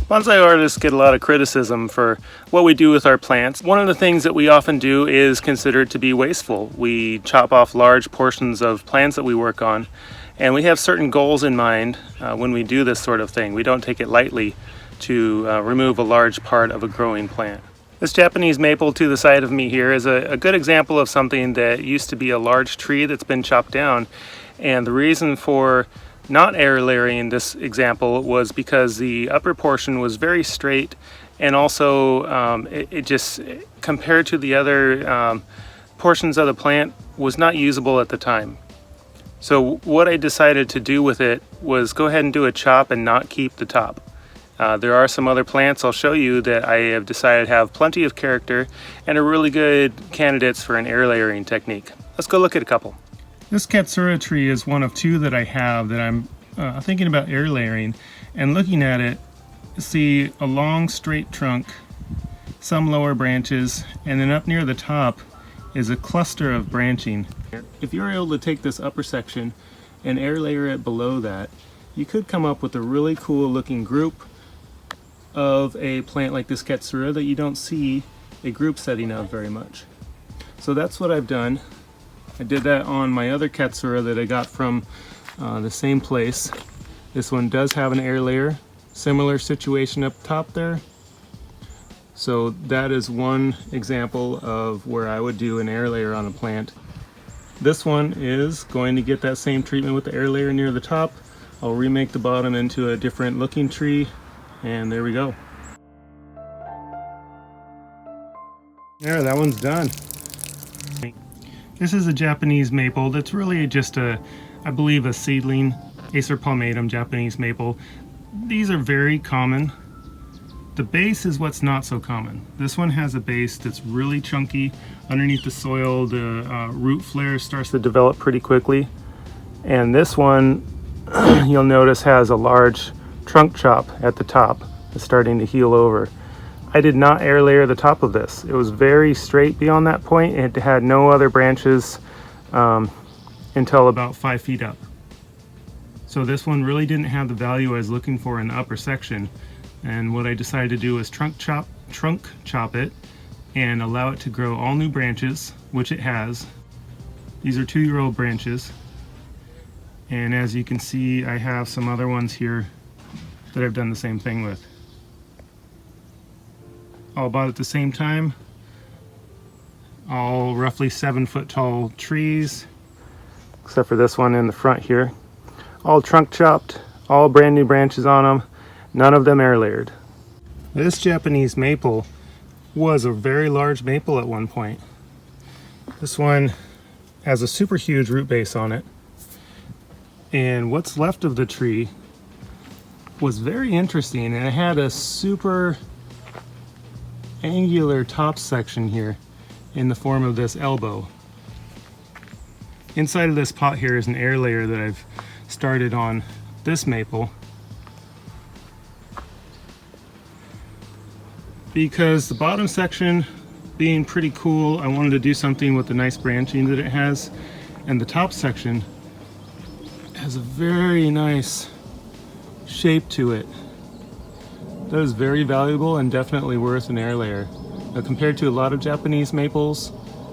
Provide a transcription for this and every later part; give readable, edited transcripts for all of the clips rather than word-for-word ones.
Bonsai artists get a lot of criticism for what we do with our plants. One of the things that we often do is considered to be wasteful. We chop off large portions of plants that we work on, and we have certain goals in mind when we do this sort of thing. We don't take it lightly to remove a large part of a growing plant. This Japanese maple to the side of me here is a good example of something that used to be a large tree that's been chopped down, and the reason for not air layering this example was because the upper portion was very straight, and also it just, compared to the other portions of the plant, was not usable at the time. So what I decided to do with it was go ahead and do a chop and not keep the top. There are some other plants I'll show you that I have decided have plenty of character and are really good candidates for an air layering technique. Let's go look at a couple. This Katsura tree is one of two that I have that I'm thinking about air layering, and looking at it, see a long straight trunk, some lower branches, and then up near the top is a cluster of branching. If you're able to take this upper section and air layer it below that, you could come up with a really cool looking group of a plant like this Katsura that you don't see a group setting of very much. So that's what I've done. I did that on my other Katsura that I got from the same place. This one does have an air layer, similar situation up top there. So that is one example of where I would do an air layer on a plant. This one is going to get that same treatment with the air layer near the top. I'll remake the bottom into a different looking tree, and there we go. There, that one's done. This is a Japanese maple that's really just I believe a seedling, Acer palmatum Japanese maple. These are very common. The base is what's not so common. This one has a base that's really chunky. Underneath the soil, the root flare starts to develop pretty quickly. And this one, you'll notice, has a large trunk chop at the top. It's starting to heal over. I did not air layer the top of this. It was very straight beyond that point. It had no other branches until about 5 feet up. So this one really didn't have the value I was looking for in the upper section. And what I decided to do was trunk chop it and allow it to grow all new branches, which it has. These are 2-year-old branches. And as you can see, I have some other ones here that I've done the same thing with. All about at the same time. All roughly 7-foot tall trees, except for this one in the front here. All trunk chopped, all brand new branches on them, none of them air layered. This Japanese maple was a very large maple at one point. This one has a super huge root base on it, and what's left of the tree was very interesting, and it had a super angular top section here in the form of this elbow. Inside of this pot here is an air layer that I've started on this maple, because the bottom section being pretty cool, I wanted to do something with the nice branching that it has, and the top section has a very nice shape to it. That is very valuable and definitely worth an air layer. Now, compared to a lot of Japanese maples,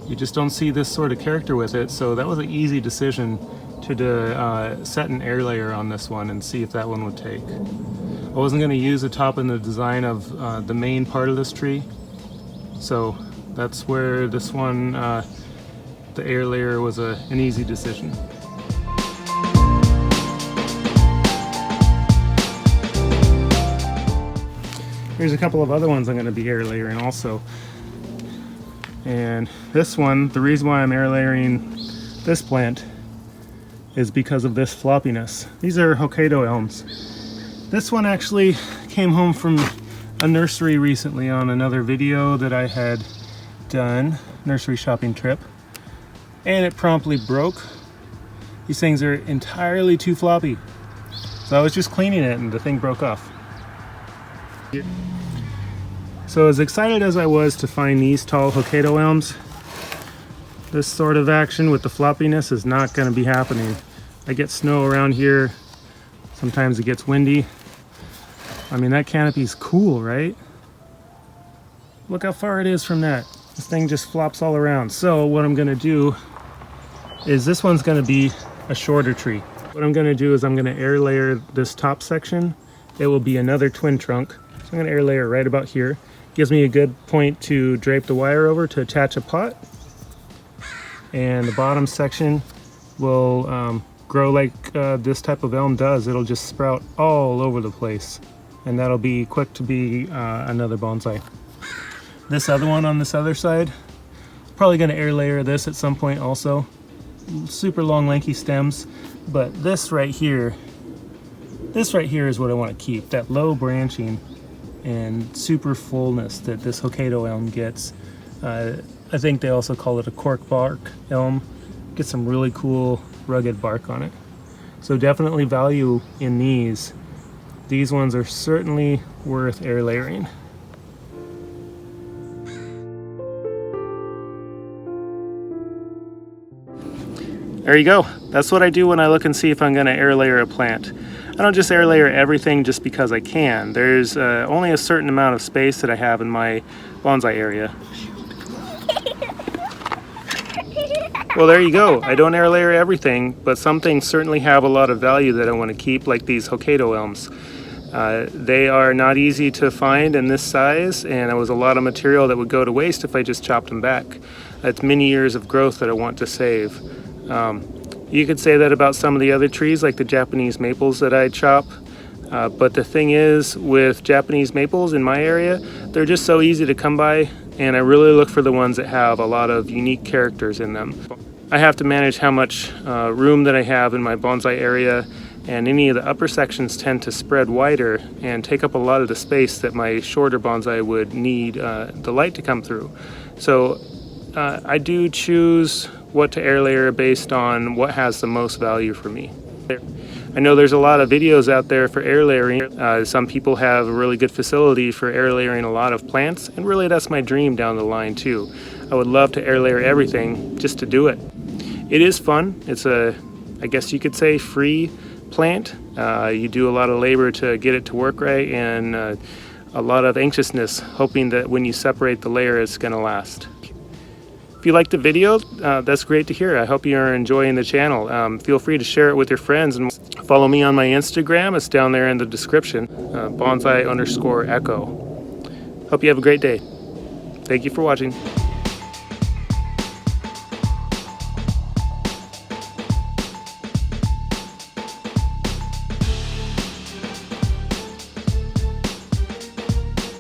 you just don't see this sort of character with it, so that was an easy decision to set an air layer on this one and see if that one would take. I wasn't going to use the top in the design of the main part of this tree, so that's where this one, the air layer was an easy decision. Here's a couple of other ones I'm going to be air layering also. And this one, the reason why I'm air layering this plant is because of this floppiness. These are Hokkaido elms. This one actually came home from a nursery recently on another video that I had done, nursery shopping trip, and it promptly broke. These things are entirely too floppy. So I was just cleaning it and the thing broke off. So as excited as I was to find these tall Hokkaido elms, this sort of action with the floppiness is not going to be happening. I get snow around here, sometimes it gets windy. I mean, that canopy's cool, right? Look how far it is from that. This thing just flops all around. So what I'm gonna do is, this one's gonna be a shorter tree. What I'm gonna do is I'm gonna air layer this top section. It will be another twin trunk. So I'm gonna air layer right about here. Gives me a good point to drape the wire over to attach a pot. And the bottom section will grow like this type of elm does. It'll just sprout all over the place. And that'll be quick to be another bonsai. This other one on this other side, probably gonna air layer this at some point also. Super long lanky stems, but this right here is what I want to keep. That low branching and super fullness that this Hokkaido elm gets. I think they also call it a cork bark elm. Get some really cool rugged bark on it. So definitely value in these. These ones are certainly worth air layering. There you go. That's what I do when I look and see if I'm going to air layer a plant. I don't just air layer everything just because I can. There's only a certain amount of space that I have in my bonsai area. Well, there you go. I don't air layer everything, but some things certainly have a lot of value that I want to keep, like these Hokkaido elms. They are not easy to find in this size, and it was a lot of material that would go to waste if I just chopped them back. It's many years of growth that I want to save. You could say that about some of the other trees, like the Japanese maples that I chop. But the thing is, with Japanese maples in my area, they're just so easy to come by, and I really look for the ones that have a lot of unique characters in them. I have to manage how much room that I have in my bonsai area, and any of the upper sections tend to spread wider and take up a lot of the space that my shorter bonsai would need the light to come through. So I do choose what to air layer based on what has the most value for me. I know there's a lot of videos out there for air layering. Some people have a really good facility for air layering a lot of plants, and really that's my dream down the line too. I would love to air layer everything just to do it. It is fun. It's a, I guess you could say, free plant. You do a lot of labor to get it to work right, and a lot of anxiousness, hoping that when you separate the layer it's going to last. If you liked the video, that's great to hear. I hope you're enjoying the channel. Feel free to share it with your friends, and follow me on my Instagram. It's down there in the description, bonsai_echo. Hope you have a great day. Thank you for watching.